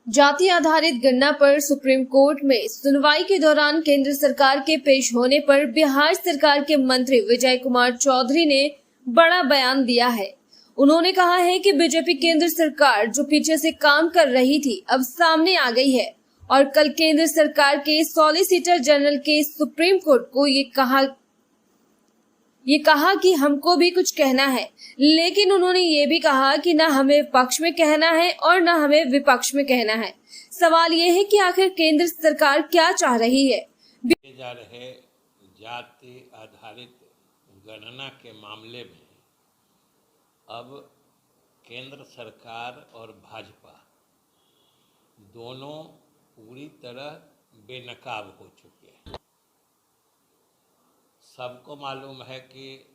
जाति आधारित गणना पर सुप्रीम कोर्ट में सुनवाई के दौरान केंद्र सरकार के पेश होने पर बिहार सरकार के मंत्री विजय कुमार चौधरी ने बड़ा बयान दिया है। उन्होंने कहा है कि बीजेपी केंद्र सरकार जो पीछे से काम कर रही थी अब सामने आ गई है और कल केंद्र सरकार के सॉलिसिटर जनरल के सुप्रीम कोर्ट को ये कहा कि हमको भी कुछ कहना है, लेकिन उन्होंने ये भी कहा कि न हमें पक्ष में कहना है और न हमें विपक्ष में कहना है। सवाल ये है कि आखिर केंद्र सरकार क्या चाह रही है। जा रहे जाति आधारित गणना के मामले में अब केंद्र सरकार और भाजपा दोनों पूरी तरह बेनकाब हो चुके हैं। सबको मालूम है कि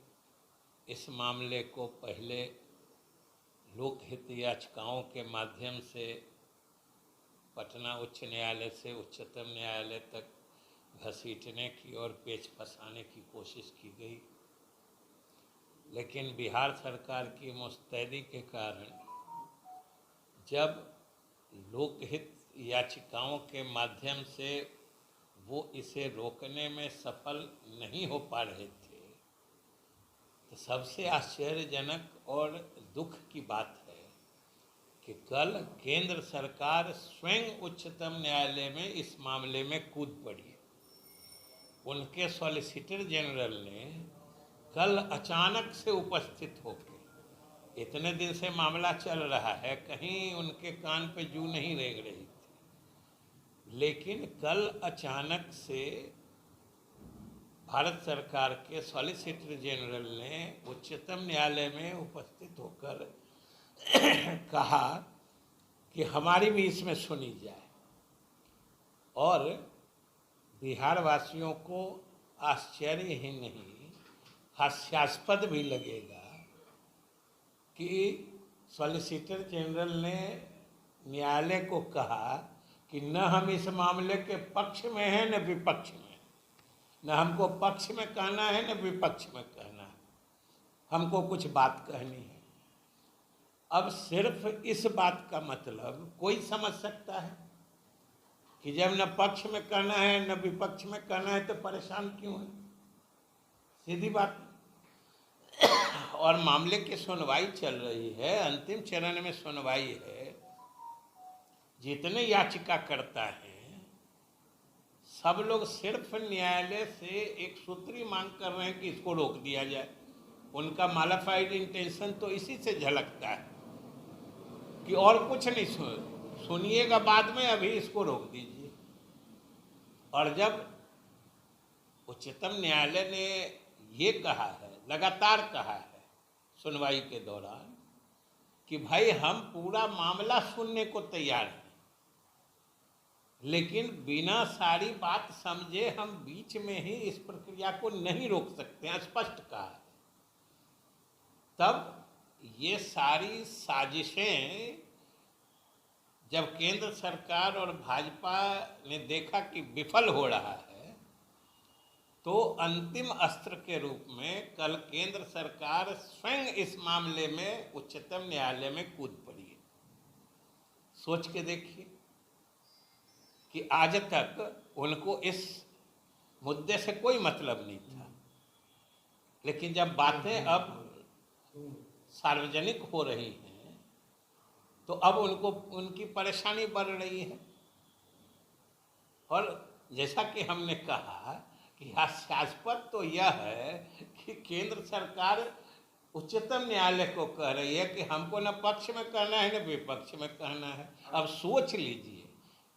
इस मामले को पहले लोकहित याचिकाओं के माध्यम से पटना उच्च न्यायालय से उच्चतम न्यायालय तक घसीटने की और पेच फंसाने की कोशिश की गई, लेकिन बिहार सरकार की मुस्तैदी के कारण जब लोकहित याचिकाओं के माध्यम से वो इसे रोकने में सफल नहीं हो पा रहे थे, तो सबसे आश्चर्यजनक और दुख की बात है कि कल केंद्र सरकार स्वयं उच्चतम न्यायालय में इस मामले में कूद पड़ी। उनके सॉलिसिटर जनरल ने कल अचानक से उपस्थित होकर, इतने दिन से मामला चल रहा है, कहीं उनके कान पे जू नहीं रेंग रही थी, लेकिन कल अचानक से भारत सरकार के सॉलिसिटर जनरल ने उच्चतम न्यायालय में उपस्थित होकर कहा कि हमारी भी इसमें सुनी जाए। और बिहार वासियों को आश्चर्य ही नहीं, हास्यास्पद भी लगेगा कि सॉलिसिटर जनरल ने न्यायालय को कहा कि न हम इस मामले के पक्ष में हैं न विपक्ष में, न हमको पक्ष में कहना है न विपक्ष में कहना है, हमको कुछ बात कहनी है। अब सिर्फ इस बात का मतलब कोई समझ सकता है कि जब न पक्ष में कहना है न विपक्ष में कहना है तो परेशान क्यों है? सीधी बात। और मामले की सुनवाई चल रही है, अंतिम चरण में सुनवाई है। जितने याचिकाकर्ता हैं सब लोग सिर्फ न्यायालय से एक सूत्री मांग कर रहे हैं कि इसको रोक दिया जाए। उनका मालाफाइड इंटेंशन तो इसी से झलकता है कि और कुछ नहीं सुनिएगा बाद में, अभी इसको रोक दीजिए। और जब उच्चतम न्यायालय ने ये कहा है, लगातार कहा है सुनवाई के दौरान कि भाई हम पूरा मामला सुनने को तैयार हैं, लेकिन बिना सारी बात समझे हम बीच में ही इस प्रक्रिया को नहीं रोक सकते हैं, स्पष्ट कहा है। तब ये सारी साजिशें जब केंद्र सरकार और भाजपा ने देखा कि विफल हो रहा है, तो अंतिम अस्त्र के रूप में कल केंद्र सरकार स्वयं इस मामले में उच्चतम न्यायालय में कूद पड़ी है। सोच के देखिए कि आज तक उनको इस मुद्दे से कोई मतलब नहीं था, लेकिन जब बातें अब सार्वजनिक हो रही हैं तो अब उनको उनकी परेशानी बढ़ रही है। और जैसा कि हमने कहा कि हास्यास्पद तो यह है कि केंद्र सरकार उच्चतम न्यायालय को कह रही है कि हमको न पक्ष में कहना है न विपक्ष में कहना है। अब सोच लीजिए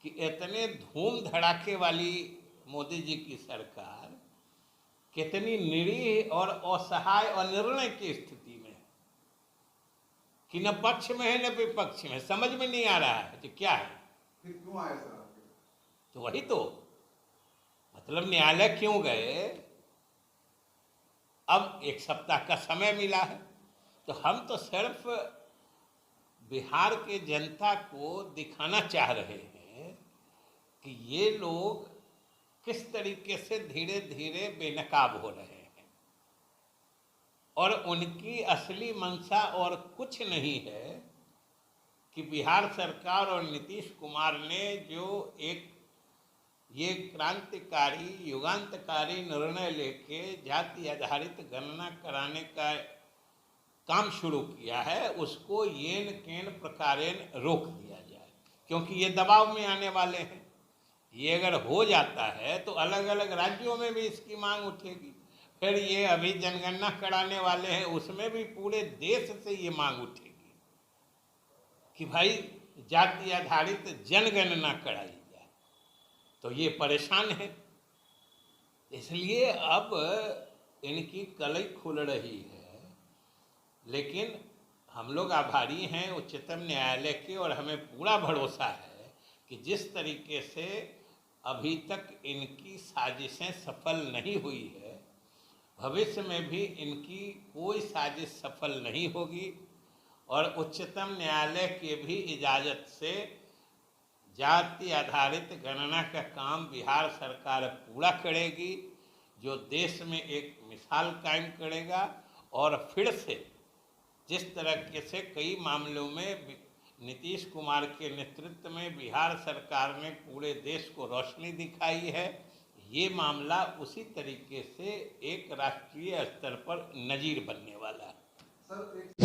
कि इतने धूम धड़ाके वाली मोदी जी की सरकार कितनी निरीह और असहाय और निर्णय की स्थिति में कि न पक्ष में है न विपक्ष में, समझ में नहीं आ रहा है कि क्या है। फिर क्यों आए सर? तो वही तो मतलब न्यायालय क्यों गए? अब एक सप्ताह का समय मिला है, तो हम तो सिर्फ बिहार के जनता को दिखाना चाह रहे हैं कि ये लोग किस तरीके से धीरे धीरे बेनकाब हो रहे हैं और उनकी असली मंशा और कुछ नहीं है कि बिहार सरकार और नीतीश कुमार ने जो एक ये क्रांतिकारी युगांतकारी निर्णय लेके जाति आधारित गणना कराने का काम शुरू किया है, उसको येन केन प्रकारेण रोक दिया जाए, क्योंकि ये दबाव में आने वाले हैं। ये अगर हो जाता है तो अलग अलग राज्यों में भी इसकी मांग उठेगी। फिर ये अभी जनगणना कराने वाले हैं, उसमें भी पूरे देश से ये मांग उठेगी कि भाई जाति आधारित जनगणना कराई जाए। तो ये परेशान है, इसलिए अब इनकी कलई खुल रही है। लेकिन हम लोग आभारी हैं उच्चतम न्यायालय के, और हमें पूरा भरोसा है कि जिस तरीके से अभी तक इनकी साजिशें सफल नहीं हुई है, भविष्य में भी इनकी कोई साजिश सफल नहीं होगी। और उच्चतम न्यायालय के भी इजाज़त से जाति आधारित गणना का काम बिहार सरकार पूरा करेगी, जो देश में एक मिसाल कायम करेगा। और फिर से जिस तरह से कई मामलों में नीतीश कुमार के नेतृत्व में बिहार सरकार ने पूरे देश को रोशनी दिखाई है, ये मामला उसी तरीके से एक राष्ट्रीय स्तर पर नजीर बनने वाला है।